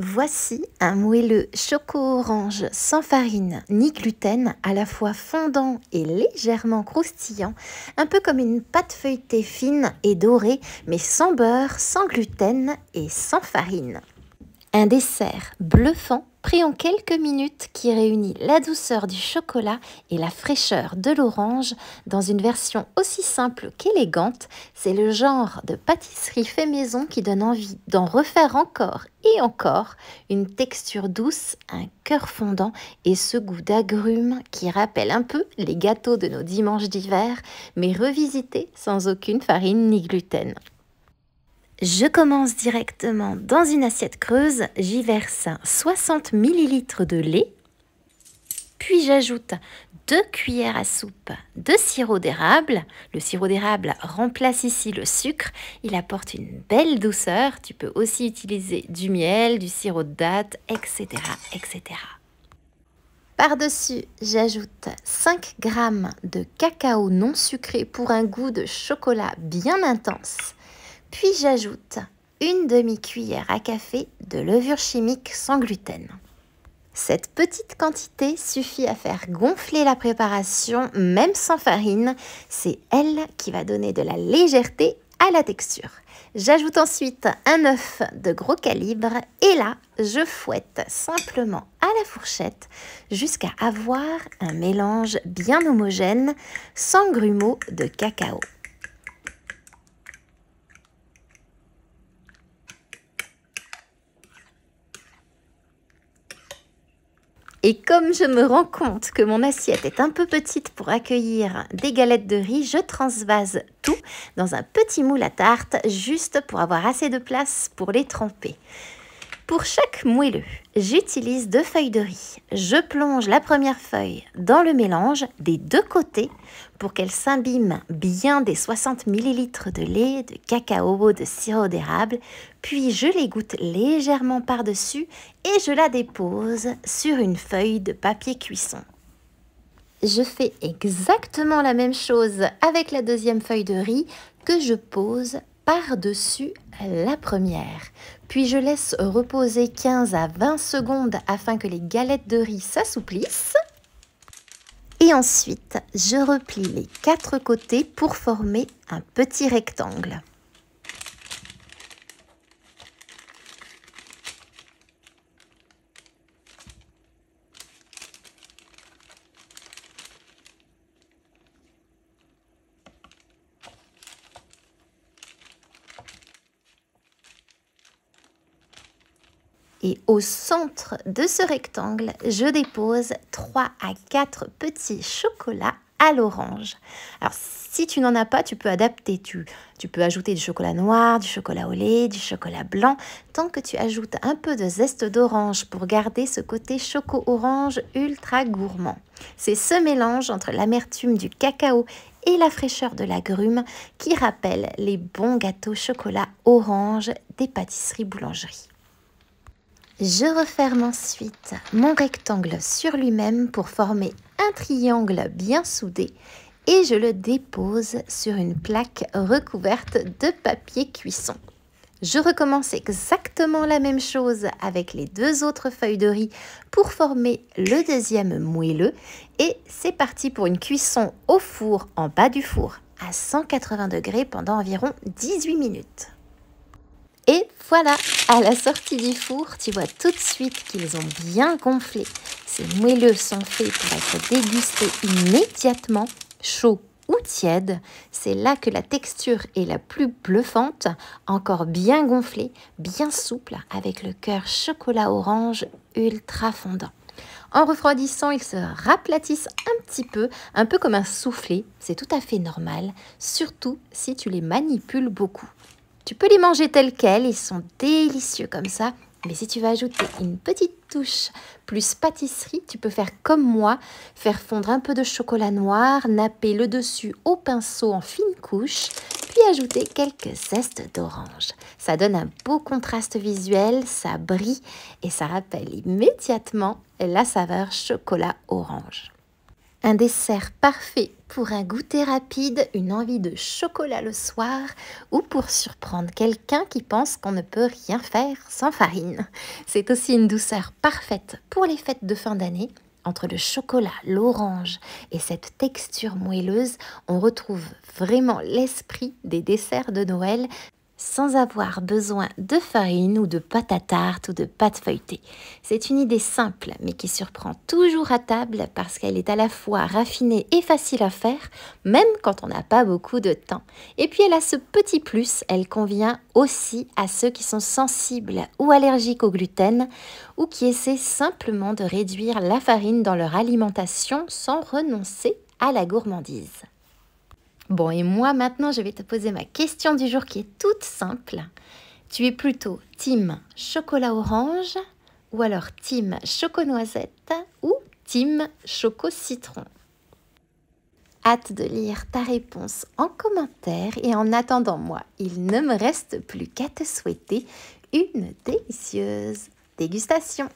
Voici un moelleux choco-orange sans farine ni gluten, à la fois fondant et légèrement croustillant, un peu comme une pâte feuilletée fine et dorée, mais sans beurre, sans gluten et sans farine. Un dessert bluffant, pris en quelques minutes, qui réunit la douceur du chocolat et la fraîcheur de l'orange dans une version aussi simple qu'élégante. C'est le genre de pâtisserie fait maison qui donne envie d'en refaire encore et encore. Une texture douce, un cœur fondant et ce goût d'agrumes qui rappelle un peu les gâteaux de nos dimanches d'hiver, mais revisités sans aucune farine ni gluten. Je commence directement dans une assiette creuse, j'y verse 60 ml de lait, puis j'ajoute 2 cuillères à soupe de sirop d'érable. Le sirop d'érable remplace ici le sucre, il apporte une belle douceur. Tu peux aussi utiliser du miel, du sirop de date, etc. etc. Par-dessus, j'ajoute 5 g de cacao non sucré pour un goût de chocolat bien intense. Puis j'ajoute une demi-cuillère à café de levure chimique sans gluten. Cette petite quantité suffit à faire gonfler la préparation, même sans farine. C'est elle qui va donner de la légèreté à la texture. J'ajoute ensuite un œuf de gros calibre et là, je fouette simplement à la fourchette jusqu'à avoir un mélange bien homogène, sans grumeaux de cacao. Et comme je me rends compte que mon assiette est un peu petite pour accueillir des galettes de riz, je transvase tout dans un petit moule à tarte, juste pour avoir assez de place pour les tremper. Pour chaque moelleux, j'utilise 2 feuilles de riz. Je plonge la première feuille dans le mélange des 2 côtés pour qu'elle s'imbibe bien des 60 ml de lait, de cacao, de sirop d'érable. Puis je l'égoutte légèrement par-dessus et je la dépose sur une feuille de papier cuisson. Je fais exactement la même chose avec la deuxième feuille de riz que je pose par-dessus la première. Puis je laisse reposer 15 à 20 secondes afin que les galettes de riz s'assouplissent. Et ensuite, je replie les 4 côtés pour former un petit rectangle. Et au centre de ce rectangle, je dépose 3 à 4 petits chocolats à l'orange. Alors, si tu n'en as pas, tu peux adapter. Tu peux ajouter du chocolat noir, du chocolat au lait, du chocolat blanc. Tant que tu ajoutes un peu de zeste d'orange pour garder ce côté choco-orange ultra gourmand. C'est ce mélange entre l'amertume du cacao et la fraîcheur de l'agrume qui rappelle les bons gâteaux chocolat orange des pâtisseries boulangeries. Je referme ensuite mon rectangle sur lui-même pour former un triangle bien soudé et je le dépose sur une plaque recouverte de papier cuisson. Je recommence exactement la même chose avec les 2 autres feuilles de riz pour former le deuxième moelleux et c'est parti pour une cuisson au four en bas du four à 180 degrés pendant environ 18 minutes. Et voilà, à la sortie du four, tu vois tout de suite qu'ils ont bien gonflé. Ces moelleux sont faits pour être dégustés immédiatement, chauds ou tièdes. C'est là que la texture est la plus bluffante, encore bien gonflée, bien souple, avec le cœur chocolat orange ultra fondant. En refroidissant, ils se raplatissent un petit peu, un peu comme un soufflé. C'est tout à fait normal, surtout si tu les manipules beaucoup. Tu peux les manger tels quels, ils sont délicieux comme ça. Mais si tu veux ajouter une petite touche plus pâtisserie, tu peux faire comme moi, faire fondre un peu de chocolat noir, napper le dessus au pinceau en fine couche, puis ajouter quelques zestes d'orange. Ça donne un beau contraste visuel, ça brille et ça rappelle immédiatement la saveur chocolat orange. Un dessert parfait pour un goûter rapide, une envie de chocolat le soir ou pour surprendre quelqu'un qui pense qu'on ne peut rien faire sans farine. C'est aussi une douceur parfaite pour les fêtes de fin d'année. Entre le chocolat, l'orange et cette texture moelleuse, on retrouve vraiment l'esprit des desserts de Noël sans avoir besoin de farine ou de pâte à tarte ou de pâte feuilletée. C'est une idée simple mais qui surprend toujours à table parce qu'elle est à la fois raffinée et facile à faire, même quand on n'a pas beaucoup de temps. Et puis elle a ce petit plus, elle convient aussi à ceux qui sont sensibles ou allergiques au gluten ou qui essaient simplement de réduire la farine dans leur alimentation sans renoncer à la gourmandise. Bon, et moi maintenant, je vais te poser ma question du jour qui est toute simple. Tu es plutôt team chocolat orange ou alors team choco-noisette ou team choco-citron? Hâte de lire ta réponse en commentaire et en attendant moi, il ne me reste plus qu'à te souhaiter une délicieuse dégustation.